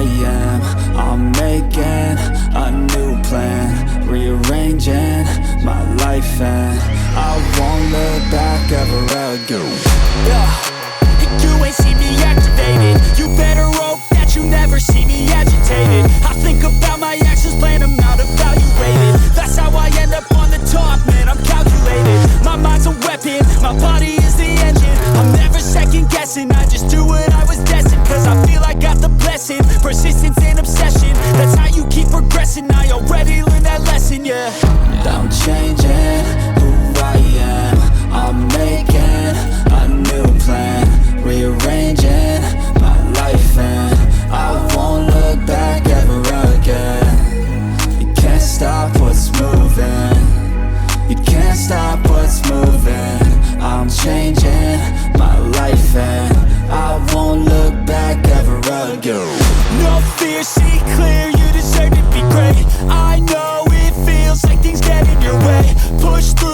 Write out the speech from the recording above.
I am. I'm making a new plan, rearranging my life, and I won't look back ever again. You ain't see me activated. You better hope that you never see me agitated. I think about my actions, plan them out, evaluated. That's how I end up on the top, man, I'm calculated. My mind's a weapon, my body is the engine. I'm never second guessing, I just do what I was destined. Cause I feel I got the blessing, persistence and obsession. That's how you keep progressing, I already learned that lesson, yeah. I'm changing who I am. I'm making a new plan, rearranging my life, and I won't look back ever again. You can't stop what's moving. You can't stop what's moving. I'm changing my life, and I won't look back ever again. No fear, see clear, you deserve to be great. I know it feels like things get in your way. Push through